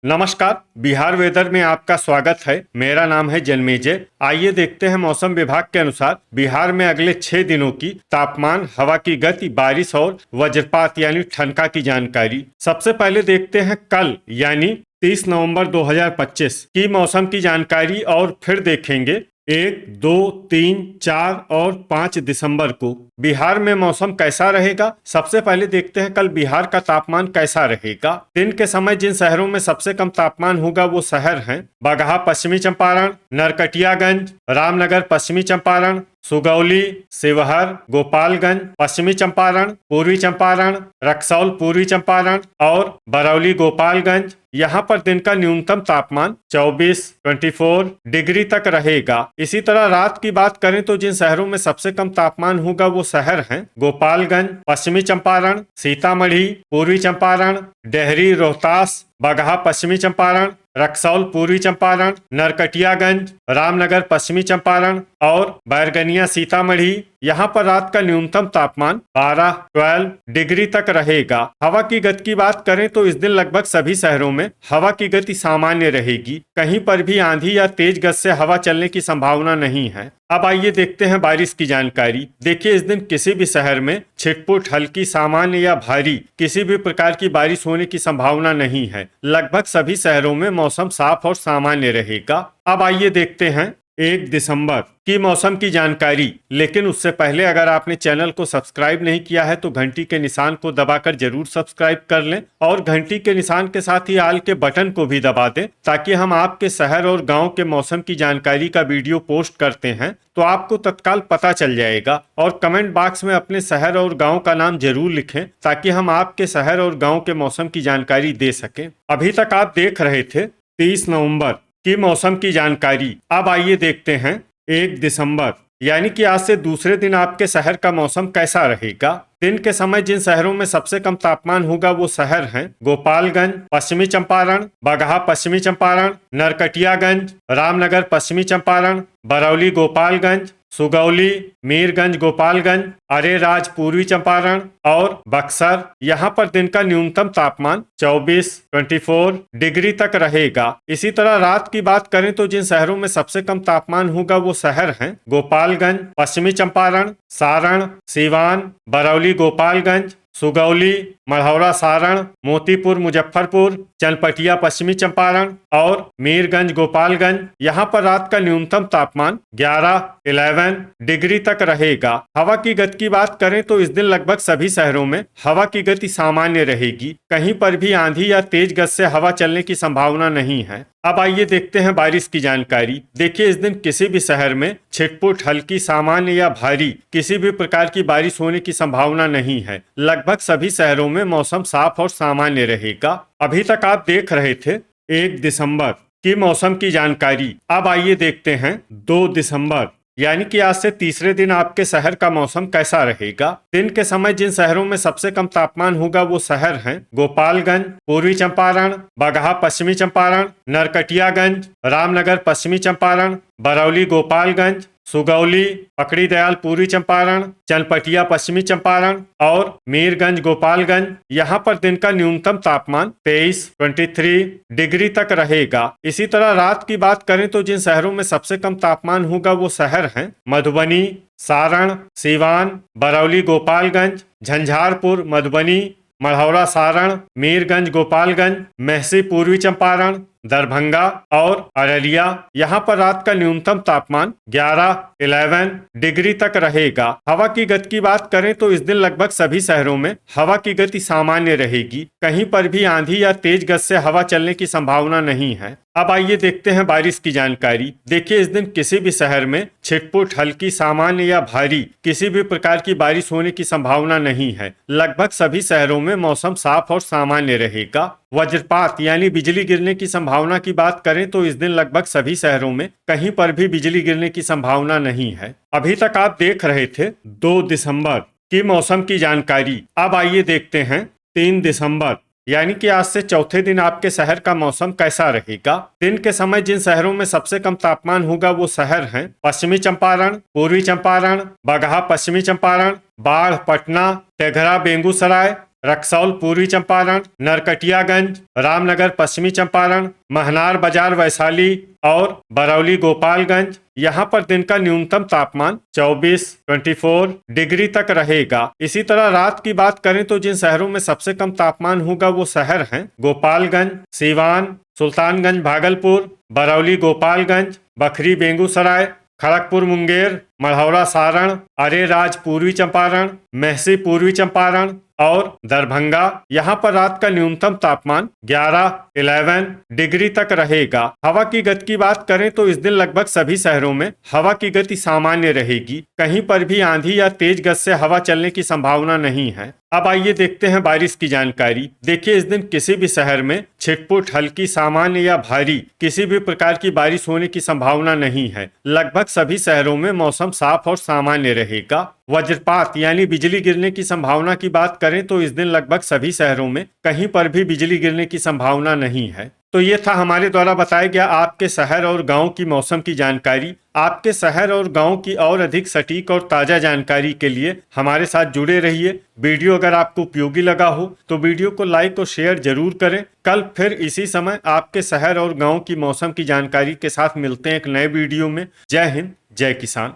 नमस्कार। बिहार वेदर में आपका स्वागत है। मेरा नाम है जन्मेजय। आइए देखते हैं मौसम विभाग के अनुसार बिहार में अगले 6 दिनों की तापमान, हवा की गति, बारिश और वज्रपात यानी ठनका की जानकारी। सबसे पहले देखते हैं कल यानी 30 नवंबर 2025 की मौसम की जानकारी और फिर देखेंगे 1, 2, 3, 4 और 5 दिसंबर को बिहार में मौसम कैसा रहेगा। सबसे पहले देखते हैं कल बिहार का तापमान कैसा रहेगा। दिन के समय जिन शहरों में सबसे कम तापमान होगा वो शहर हैं बगहा पश्चिमी चंपारण, नरकटियागंज, रामनगर पश्चिमी चंपारण, सुगौली, शिवहर, गोपालगंज पश्चिमी चंपारण, पूर्वी चंपारण, रक्सौल पूर्वी चंपारण और बरौली गोपालगंज। यहाँ पर दिन का न्यूनतम तापमान 24 डिग्री तक रहेगा। इसी तरह रात की बात करें तो जिन शहरों में सबसे कम तापमान होगा वो शहर हैं गोपालगंज पश्चिमी चंपारण, सीतामढ़ी पूर्वी चंपारण, डेहरी रोहतास, बगहा पश्चिमी चंपारण, रक्सौल पूर्वी चंपारण, नरकटियागंज, रामनगर पश्चिमी चंपारण और बैरगनिया सीतामढ़ी। यहाँ पर रात का न्यूनतम तापमान 12 डिग्री तक रहेगा। हवा की गति की बात करें तो इस दिन लगभग सभी शहरों में हवा की गति सामान्य रहेगी। कहीं पर भी आंधी या तेज गति से हवा चलने की संभावना नहीं है। अब आइए देखते हैं बारिश की जानकारी। देखिए, इस दिन किसी भी शहर में छिटपुट, हल्की, सामान्य या भारी किसी भी प्रकार की बारिश होने की संभावना नहीं है। लगभग सभी शहरों में मौसम साफ और सामान्य रहेगा। अब आइए देखते हैं 1 दिसंबर की मौसम की जानकारी। लेकिन उससे पहले अगर आपने चैनल को सब्सक्राइब नहीं किया है तो घंटी के निशान को दबाकर जरूर सब्सक्राइब कर लें और घंटी के निशान के साथ ही आल के बटन को भी दबा दें ताकि हम आपके शहर और गांव के मौसम की जानकारी का वीडियो पोस्ट करते हैं तो आपको तत्काल पता चल जाएगा। और कमेंट बॉक्स में अपने शहर और गाँव का नाम जरूर लिखें ताकि हम आपके शहर और गाँव के मौसम की जानकारी दे सकें। अभी तक आप देख रहे थे 30 नवंबर की मौसम की जानकारी। अब आइए देखते हैं 1 दिसंबर यानी कि आज से दूसरे दिन आपके शहर का मौसम कैसा रहेगा। दिन के समय जिन शहरों में सबसे कम तापमान होगा वो शहर हैं गोपालगंज पश्चिमी चंपारण, बगहा पश्चिमी चंपारण, नरकटियागंज, रामनगर पश्चिमी चंपारण, बरौली गोपालगंज, सुगौली, मीरगंज गोपालगंज, अरेराज पूर्वी चंपारण और बक्सर। यहाँ पर दिन का न्यूनतम तापमान 24 डिग्री तक रहेगा। इसी तरह रात की बात करें तो जिन शहरों में सबसे कम तापमान होगा वो शहर हैं गोपालगंज पश्चिमी चंपारण, सारण, सीवान, बरौली गोपालगंज, सुगौली, मढ़ौरा सारण, मोतीपुर मुजफ्फरपुर, चनपटिया पश्चिमी चंपारण और मीरगंज गोपालगंज। यहाँ पर रात का न्यूनतम तापमान 11 डिग्री तक रहेगा। हवा की गति की बात करें तो इस दिन लगभग सभी शहरों में हवा की गति सामान्य रहेगी। कहीं पर भी आंधी या तेज गति से हवा चलने की संभावना नहीं है। अब आइए देखते हैं बारिश की जानकारी। देखिए, इस दिन किसी भी शहर में छिटपुट, हल्की, सामान्य या भारी किसी भी प्रकार की बारिश होने की संभावना नहीं है। लगभग सभी शहरों में मौसम साफ और सामान्य रहेगा। अभी तक आप देख रहे थे 1 दिसंबर की मौसम की जानकारी। अब आइए देखते हैं 2 दिसंबर यानी कि आज से तीसरे दिन आपके शहर का मौसम कैसा रहेगा। दिन के समय जिन शहरों में सबसे कम तापमान होगा वो शहर हैं गोपालगंज पूर्वी चंपारण, बगहा पश्चिमी चंपारण, नरकटियागंज, रामनगर पश्चिमी चंपारण, बरौली गोपालगंज, सुगौली, पकड़ी दयाल पूर्वी चंपारण, चनपटिया पश्चिमी चंपारण और मीरगंज गोपालगंज। यहाँ पर दिन का न्यूनतम तापमान 23 डिग्री तक रहेगा। इसी तरह रात की बात करें तो जिन शहरों में सबसे कम तापमान होगा वो शहर हैं मधुबनी, सारण, सीवान, बरौली गोपालगंज, झंझारपुर, मधुबनी, मढ़ौरा सारण, मीरगंज गोपालगंज, मेहसी पूर्वी चंपारण, दरभंगा और अररिया। यहाँ पर रात का न्यूनतम तापमान 11 डिग्री तक रहेगा। हवा की गति की बात करें तो इस दिन लगभग सभी शहरों में हवा की गति सामान्य रहेगी। कहीं पर भी आंधी या तेज गति से हवा चलने की संभावना नहीं है। अब आइए देखते हैं बारिश की जानकारी। देखिए, इस दिन किसी भी शहर में छिटपुट, हल्की, सामान्य या भारी किसी भी प्रकार की बारिश होने की संभावना नहीं है। लगभग सभी शहरों में मौसम साफ और सामान्य रहेगा। वज्रपात यानी बिजली गिरने की संभावना की बात करें तो इस दिन लगभग सभी शहरों में कहीं पर भी बिजली गिरने की संभावना नहीं है। अभी तक आप देख रहे थे 2 दिसंबर की मौसम की जानकारी। अब आइए देखते हैं 3 दिसंबर यानी कि आज से चौथे दिन आपके शहर का मौसम कैसा रहेगा। दिन के समय जिन शहरों में सबसे कम तापमान होगा वो शहर हैं पश्चिमी चंपारण, पूर्वी चंपारण, बगहा पश्चिमी चंपारण, बाढ़ पटना, तेघरा बेगूसराय, रक्सौल पूर्वी चंपारण, नरकटियागंज, रामनगर पश्चिमी चंपारण, महनार बाजार वैशाली और बरौली गोपालगंज। यहाँ पर दिन का न्यूनतम तापमान 24 डिग्री तक रहेगा। इसी तरह रात की बात करें तो जिन शहरों में सबसे कम तापमान होगा वो शहर हैं गोपालगंज, सीवान, सुल्तानगंज भागलपुर, बरौली गोपालगंज, बखरी बेगूसराय, खड़गपुर मुंगेर, मढ़ौरा सारण, अरेराज पूर्वी चंपारण, मेहसी पूर्वी चंपारण और दरभंगा। यहाँ पर रात का न्यूनतम तापमान 11 डिग्री तक रहेगा। हवा की गति की बात करें तो इस दिन लगभग सभी शहरों में हवा की गति सामान्य रहेगी। कहीं पर भी आंधी या तेज गति से हवा चलने की संभावना नहीं है। अब आइए देखते हैं बारिश की जानकारी। देखिए, इस दिन किसी भी शहर में छिटपुट, हल्की, सामान्य या भारी किसी भी प्रकार की बारिश होने की संभावना नहीं है। लगभग सभी शहरों में मौसम साफ और सामान्य रहेगा। वज्रपात यानी बिजली गिरने की संभावना की बात करें तो इस दिन लगभग सभी शहरों में कहीं पर भी बिजली गिरने की संभावना नहीं है। तो ये था हमारे द्वारा बताया गया आपके शहर और गांव की मौसम की जानकारी। आपके शहर और गांव की और अधिक सटीक और ताजा जानकारी के लिए हमारे साथ जुड़े रहिए। वीडियो अगर आपको उपयोगी लगा हो तो वीडियो को लाइक और शेयर जरूर करें। कल फिर इसी समय आपके शहर और गांव की मौसम की जानकारी के साथ मिलते हैं एक नए वीडियो में। जय हिंद, जय किसान।